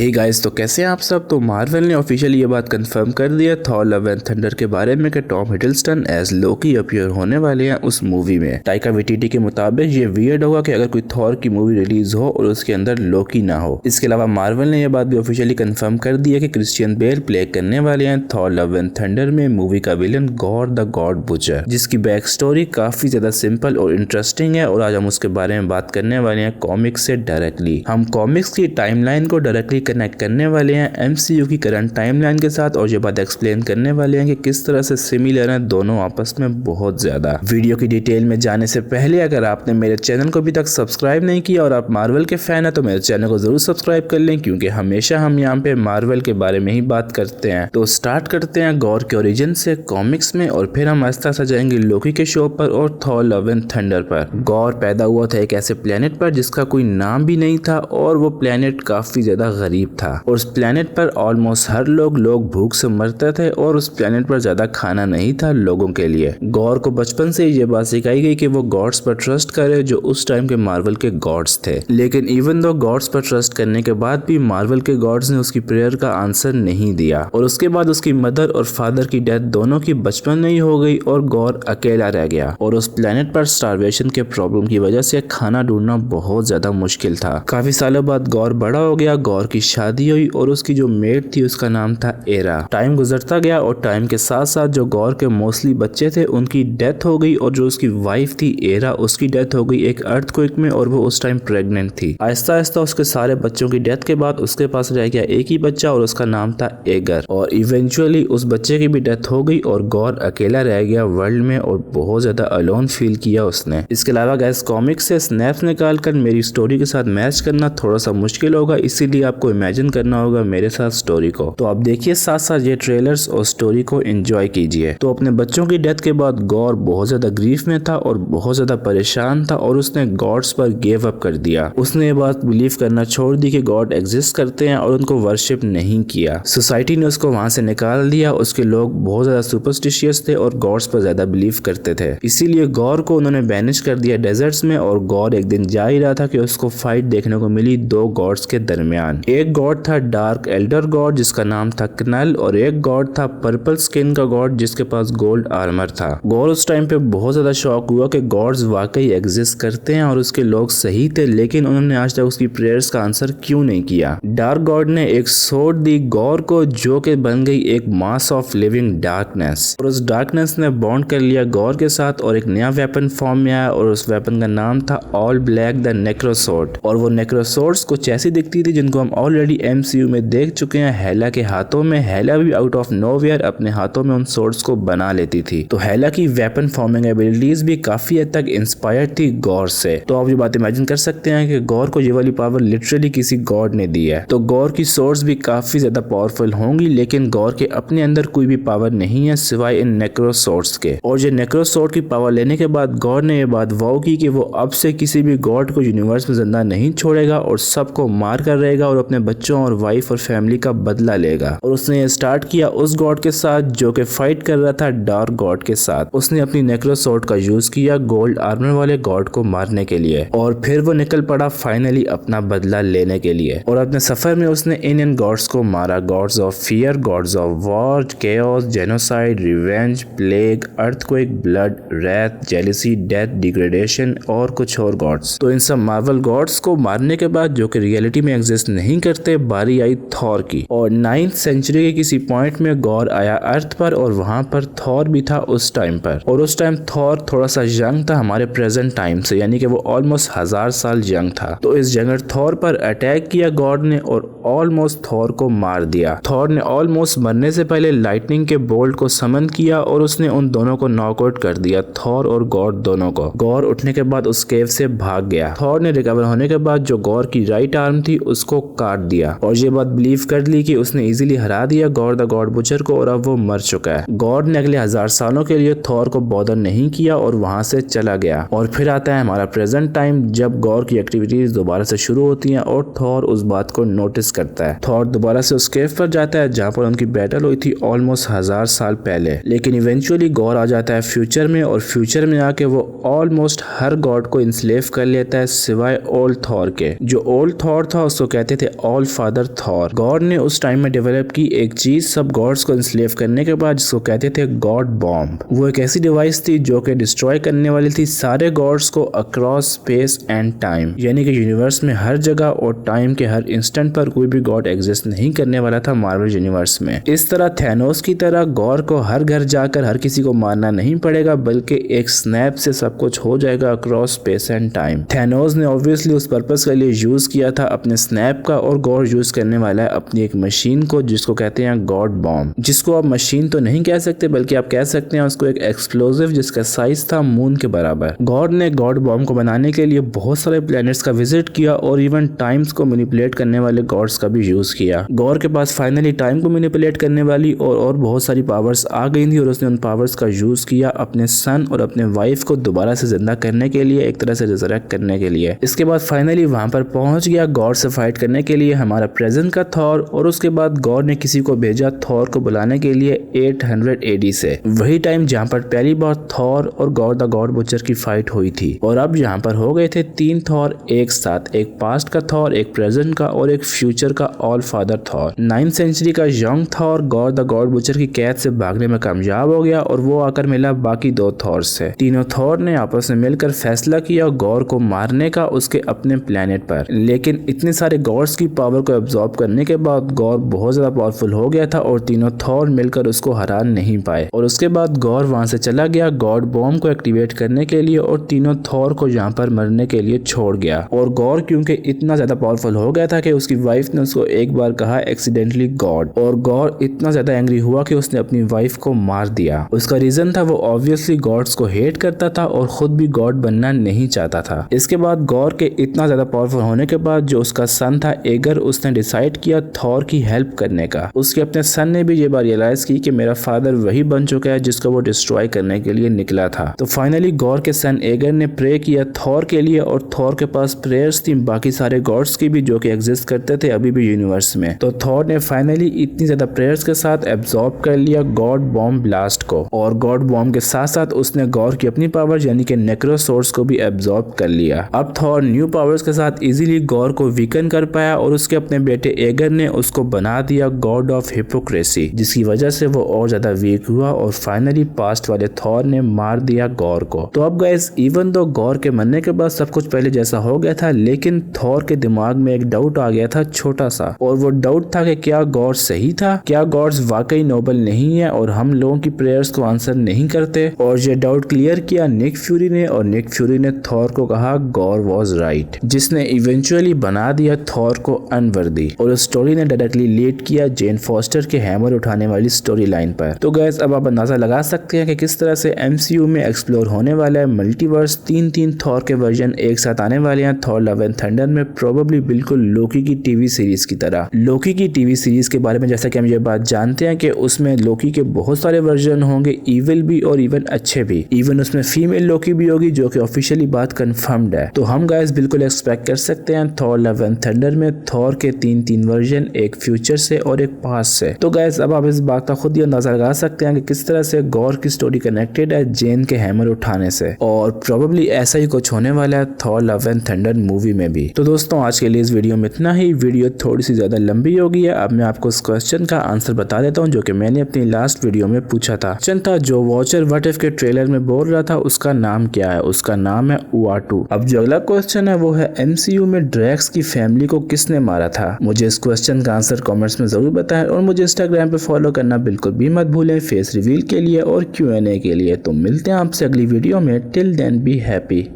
Hey guys, तो कैसे हैं आप सब। तो मार्वल ने ऑफिशियली ये बात कंफर्म कर दी है थॉर लव एंड थंडर के बारे में कि टॉम हिडलस्टन एज लोकी अपीयर होने वाले हैं उस मूवी में। टाइका वेटिटी के मुताबिक ये वियर्ड होगा कि अगर कोई थॉर की मूवी रिलीज हो और उसके अंदर लोकी ना हो। इसके अलावा मार्वल ने यह बात भी ऑफिशियली कंफर्म कर दी है कि क्रिश्चियन बेल प्ले करने वाले हैं थॉर लव एंड थंडर में मूवी का villain gore the god butcher, जिसकी बैक स्टोरी काफी ज्यादा सिंपल और इंटरेस्टिंग है। और आज हम उसके बारे में बात करने वाले हैं कॉमिक्स से डायरेक्टली। हम कॉमिक्स की टाइमलाइन को डायरेक्टली कनेक्ट करने वाले हैं एमसीयू की करंट टाइमलाइन के साथ और ये बात एक्सप्लेन करने वाले हैं कि किस तरह से सिमिलर हैं दोनों आपस में बहुत ज्यादा। वीडियो की डिटेल में जाने से पहले अगर आपने मेरे चैनल को अभी तक सब्सक्राइब नहीं किया और आप मार्वल के फैन हैं तो मेरे चैनल को जरूर सब्सक्राइब कर लें, क्योंकि हमेशा हम यहाँ पे मार्वल के बारे में ही बात करते हैं। तो स्टार्ट करते हैं गॉर के ओरिजिन से कॉमिक्स में और फिर हम आस्ता आस्ता जाएंगे लोकी के शो पर और थॉर लव एंड थंडर पर। गॉर पैदा हुआ था एक ऐसे प्लेनेट पर जिसका कोई नाम भी नहीं था और वो प्लेनेट काफी ज्यादा गरीब था और उस प्लेनेट पर ऑलमोस्ट हर लोग भूख से मरते थे और उस प्लेनेट पर ज्यादा खाना नहीं था लोगों के लिए। गॉर को बचपन से ये बात सिखाई गई कि वो गॉड्स पर ट्रस्ट करे जो उस टाइम के मार्वल के गॉड्स थे। लेकिन इवन दो गॉड्स पर ट्रस्ट करने के बाद भी मार्वल के गॉड्स ने उसकी प्रेयर का आंसर नहीं दिया और उसके बाद उसकी मदर और फादर की डेथ दोनों की बचपन में ही हो गई और गॉर अकेला रह गया और उस प्लेनेट पर स्टारवेशन के प्रॉब्लम की वजह से खाना ढूंढना बहुत ज्यादा मुश्किल था। काफी सालों बाद गॉर बड़ा हो गया, गॉर की शादी हुई और उसकी जो मेड थी उसका नाम था एरा। टाइम गुजरता गया और टाइम के साथ साथ जो गॉर के मोस्टली बच्चे थे उनकी डेथ हो गई और जो उसकी वाइफ थी एरा उसकी डेथ हो गई एक अर्थक्वेक में और वो उस टाइम प्रेग्नेंट थी। आहिस्ता आहिस्ता उसके सारे बच्चों की डेथ के बाद उसके पास रह गया एक ही बच्चा और उसका नाम था एगर और इवेंचुअली उस बच्चे की भी डेथ हो गई और गॉर अकेला रह गया वर्ल्ड में और बहुत ज्यादा अलोन फील किया उसने। इसके अलावा गैस कॉमिक्स से स्नैप्स निकाल कर मेरी स्टोरी के साथ मैच करना थोड़ा सा मुश्किल होगा, इसीलिए आपको इमेजिन करना होगा मेरे साथ स्टोरी को। तो आप देखिए साथ साथ ये ट्रेलर्स और स्टोरी को एंजॉय कीजिए। तो अपने बच्चों की डेथ के बाद गॉर बहुत ज्यादा ग्रीफ में था और बहुत ज्यादा परेशान था और उसने गॉड्स पर गिव अप कर दिया। उसने ये बात बिलीव करना छोड़ दी कि गॉड एग्जिस्ट करते हैं और उनको वर्शिप नहीं किया। सोसाइटी ने उसको वहां से निकाल दिया। उसके लोग बहुत ज्यादा सुपरस्टिशियस थे और गॉड्स पर ज्यादा बिलीव करते थे, इसीलिए गॉर को उन्होंने बैनिश कर दिया डेजर्ट्स में। और गॉर एक दिन जा ही रहा था कि उसको फाइट देखने को मिली दो गॉड्स के दरमियान। एक गॉड था डार्क एल्डर गॉड जिसका नाम था कनल और एक गॉड था पर्पल स्किन का गॉड जिसके पास गोल्ड आर्मर था। गॉर उस टाइम पे बहुत ज्यादा शॉक हुआ कि गॉड्स वाकई एग्जिस्ट करते हैं और उसके लोग सही थे, लेकिन उन्होंने आज तक उसकी प्रेयर्स का आंसर क्यों नहीं किया। डार्क गॉड ने एक सोर्ड दी गॉर को जो कि बन गई एक मास ऑफ लिविंग डार्कनेस और उस डार्कनेस ने बॉन्ड कर लिया गॉर के साथ और एक नया वेपन फॉर्म में आया और उस वेपन का नाम था ऑल ब्लैक द नेक्रोसोर्ड। और वो नेक्रोसोर्ड्स कुछ ऐसी दिखती थी जिनको हम ऑलरेडी एमसीयू में देख चुके हैं हेला के हाथों में। हेला भी आउट ऑफ नोवेयर अपने हाथों में उन सोर्ड्स को बना लेती थी, तो हेला की वेपन फॉर्मिंग एबिलिटीज भी काफी हद तक इंस्पायर्ड थी गॉर से। तो आप ये बात इमेजिन कर सकते हैं कि गॉर को ये वाली पावर लिटरली किसी गॉड ने दी है। तो गॉर की सोर्ड्स भी काफी ज्यादा पावरफुल होंगी, लेकिन गॉर के अपने अंदर कोई भी पावर नहीं है सिवाय इन नेक्रोसोर्ड्स के। और ये नेक्रोसोर्ड की पावर लेने के बाद गॉर ने ये बात वाओ की कि वो अब से किसी भी गॉड को यूनिवर्स में जिंदा नहीं छोड़ेगा और सबको मार कर रहेगा और अपने बच्चों और वाइफ और फैमिली का बदला लेगा। और उसने ये स्टार्ट किया उस गॉड के साथ जो कि फाइट कर रहा था डार्क गॉड के साथ। उसने अपनी नेक्रोसोर्ड का यूज किया गोल्ड आर्मर वाले गॉड को मारने के लिए और फिर वो निकल पड़ा फाइनली अपना बदला लेने के लिए। और अपने सफर में उसने इन गॉड्स को मारा, God's of fear, God's of war, chaos, genocide, revenge, plague, earthquake, blood, Wraith, jealousy, death, degradation और कुछ और गॉड्स। तो इन सब मार्वल गॉड्स को मारने के बाद जो कि रियलिटी में एग्जिस्ट नहीं करते, बारी आई थॉर की। और 9th सेंचुरी के किसी पॉइंट में गॉर आया अर्थ पर और वहां पर थॉर भी था उस टाइम पर। और उस टाइम थॉर थोड़ा सा यंग था हमारे प्रेजेंट टाइम से, यानी कि वो ऑलमोस्ट 1000 साल यंग था। तो इस जंगर थॉर पर अटैक किया गॉड ने और ऑलमोस्ट थॉर को मार दिया। थॉर ने ऑलमोस्ट मरने से पहले लाइटनिंग के बोल्ट को समन किया और उसने उन दोनों को नॉकआउट कर दिया, थॉर और गॉड दोनों को। गॉर उठने के बाद उस केव से भाग गया। थॉर ने रिकवर होने के बाद जो गॉर की राइट आर्म थी उसको काट दिया और ये बात बिलीव कर ली कि उसने इजीली हरा दिया गॉर द गॉड बुचर को और अब वो मर चुका है। गॉड ने अगले 1000 सालों के लिए थॉर को बॉदर नहीं किया और वहां से चला गया। और फिर आता है हमारा प्रेजेंट टाइम जब गॉर की एक्टिविटीज दोबारा से शुरू होती हैं और थॉर उस बात को नोटिस करता है। थॉर दोबारा से उस केव पर जाता है जहाँ पर उनकी बैटल हुई थी ऑलमोस्ट 1000 साल पहले। लेकिन इवेंचुअली गॉर आ जाता है फ्यूचर में और फ्यूचर में आके वो ऑलमोस्ट हर गॉड को इंस्लेव कर लेता है सिवाय ओल्ड थॉर के। जो ओल्ड थॉर था उसको कहते थे ऑल फादर थॉर। गॉड ने उस टाइम में डेवलप की एक चीज सब गॉड्स को इंस्लेव करने के बाद, जिसको कहते थे गॉड बॉम्ब। वो एक ऐसी डिवाइस थी जो कि डिस्ट्रॉय करने वाली थी सारे गॉड्स को अक्रॉस स्पेस एंड टाइम, यानी कि यूनिवर्स में हर जगह और टाइम के हर इंस्टेंट पर कोई भी गॉड एग्जिस्ट नहीं करने वाला था मार्वल यूनिवर्स में। इस तरह थैनोस की तरह गॉड को हर घर जाकर हर किसी को मारना नहीं पड़ेगा, बल्कि एक स्नैप से सब कुछ हो जाएगा across space and time. Thanos ने ऑब्वियसली उस पर्पस के लिए यूज किया था अपने स्नैप का, और गॉड यूज करने वाला है अपनी एक मशीन को जिसको कहते हैं गॉड बॉम्ब, जिसको आप मशीन तो नहीं कह सकते बल्कि आप कह सकते हैं उसको एक एक्सप्लोजिव जिसका साइज था मून के बराबर। गॉड ने गॉड बॉम्ब को बनाने के लिए बहुत सारे प्लैनेट्स का विजिट किया और इवन टाइम्स को मैनिपुलेट करने वाले गॉड्स का भी यूज किया। गॉड के पास फाइनली टाइम को मैनिपुलेट करने वाली और बहुत सारी पावर्स आ गई थी, और उसने उन पावर्स का यूज किया अपने सन और अपने वाइफ को दोबारा से जिंदा करने के लिए, एक तरह से रिजरेक्ट करने के लिए। इसके बाद फाइनली वहां पर पहुंच गया गॉड से फाइट करने के लिए हमारा प्रेजेंट का थॉर, और उसके बाद गॉड ने किसी को भेजा थॉर को बुलाने के लिए 800 AD से, वही टाइम जहां पर पहली बार थॉर और गॉड द गॉड बुचर की फाइट हुई थी। और अब यहाँ पर हो गए थे 3 थॉर एक साथ, एक पास्ट का थॉर, एक प्रेजेंट का और एक फ्यूचर का all father Thor. 9th century का young Thor god the god butcher की कैद से भागने में कामयाब हो गया, और वो आकर मिला बाकी 2 थॉर से। तीनों थॉर ने आपस में मिलकर फैसला किया गॉड को मारने का उसके अपने प्लेनेट पर, लेकिन इतने सारे गॉड्स की पावर को एब्जॉर्ब करने के बाद गॉड बहुत ज्यादा पावरफुल हो गया था और तीनों थॉर मिलकर उसको हरा नहीं पाए। और उसके बाद गॉड वहां से चला गया गॉड बॉम्ब को एक्टिवेट करने के लिए, और तीनों थॉर को यहाँ पर मरने के लिए छोड़ गया। और गॉड क्योंकि इतना ज्यादा पावरफुल हो गया था कि उसकी वाइफ ने उसको एक बार कहा एक्सीडेंटली गॉड, और गॉड इतना ज्यादा एंग्री हुआ कि उसने अपनी वाइफ को मार दिया। उसका रीजन था वो ऑब्वियसली गॉड्स को हेट करता था और खुद भी गॉड बनना नहीं चाहता था। इसके बाद गॉड के इतना ज्यादा पावरफुल होने के बाद जो उसका सन था एगर, उसने डिसाइड किया थॉर की हेल्प करने का। उसके अपने सन ने भी ये बात रियलाइज की कि मेरा फादर वही बन चुका है जिसको वो डिस्ट्रॉय करने के लिए निकला था। तो फाइनली गॉड के सन एगर ने प्रे किया थॉर के लिए, और थॉर के पास प्रेयर्स थी बाकी सारे गॉड्स की भी जो कि एग्जिस्ट करते थे अभी भी यूनिवर्स में। तो थॉर ने फाइनली इतनी ज्यादा प्रेयर्स के साथ एब्जॉर्ब कर लिया गॉड बॉम्ब ब्लास्ट को, और गॉड बॉम्ब के साथ साथ उसने गॉड की अपनी पावर यानी कि नेक्रोसोर्स को भी एब्जॉर्ब कर लिया। अब थॉर न्यू पावर्स के साथ इजीली गॉड को वीकन कर पाया, और उसके अपने बेटे एगर ने उसको बना दिया गॉड ऑफ हिपोक्रेसी, जिसकी वजह से वो और ज्यादा वीक हुआ, और फाइनली पास्ट वाले थॉर ने मार दिया गॉड को। तो अब गाइस इवन दो गॉड के मरने के बाद सब कुछ पहले जैसा हो गया था, लेकिन थॉर के दिमाग में एक डाउट आ गया था छोटा सा, और वो डाउट था कि क्या गॉड सही था, क्या गॉड्स वाकई नोबल नहीं है और हम लोगों की प्रेयर्स को आंसर नहीं करते। और ये डाउट क्लियर किया निक फ्यूरी ने, और निक फ्यूरी ने थॉर को कहा गॉड वाज राइट, जिसने इवेंचुअली बना दिया थॉर को अनवर्दी। और उस स्टोरी ने डायरेक्टली लीड किया जेन फॉस्टर के हैमर उठाने वाली स्टोरी लाइन पर। तो गाइस अब आप अंदाजा लगा सकते हैं कि किस तरह से MCU में एक्सप्लोर होने वाला है मल्टीवर्स। 3 थॉर के वर्जन एक साथ आने वाले हैं थॉर लव एंड थंडर में, प्रोबेबली बिल्कुल लोकी की टीवी सीरीज की तरह। लोकी की टीवी सीरीज के बारे में जैसा कि हम ये बात जानते हैं कि उसमें लोकी के बहुत सारे वर्जन होंगे, इविल भी और इवन अच्छे भी। इवन उसमें फीमेल लोकी भी होगी जो कि ऑफिशियली बात कंफर्म्ड है। तो हम गाइस बिल्कुल एक्सपेक्ट कर सकते हैं थॉर लव एंड थंडर में थॉर के 3 वर्जन, एक फ्यूचर से और एक पास्ट से। तो गाइस अब आप इस बात का खुद ही अंदाजा लगा सकते हैं कि किस तरह से गॉड की स्टोरी कनेक्टेड है जेन के हैमर उठाने से, और प्रोबेबली ऐसा ही कुछ होने वाला है Thor love and thunder movie में भी। तो दोस्तों आज के लिए इस वीडियो में इतना ही। वीडियो थोड़ी सी ज्यादा लंबी हो गई है। अब मैं आपको इस क्वेश्चन का आंसर बता देता हूँ जो कि मैंने अपनी लास्ट वीडियो में पूछा था। चंता जो वॉचर व्हाट इफ के ट्रेलर में बोल रहा था उसका नाम क्या है? उसका नाम है उआटू। अब जो अगला क्वेश्चन है वो है MCU में ड्रैक्स की फैमिली को किसने मारा था? मुझे इस क्वेश्चन का आंसर कमेंट्स में जरूर बताएं, और मुझे इंस्टाग्राम पे फॉलो करना बिल्कुल भी मत भूलें फेस रिवील के लिए और Q&A के लिए। तो मिलते हैं आपसे अगली वीडियो में। Till then be happy.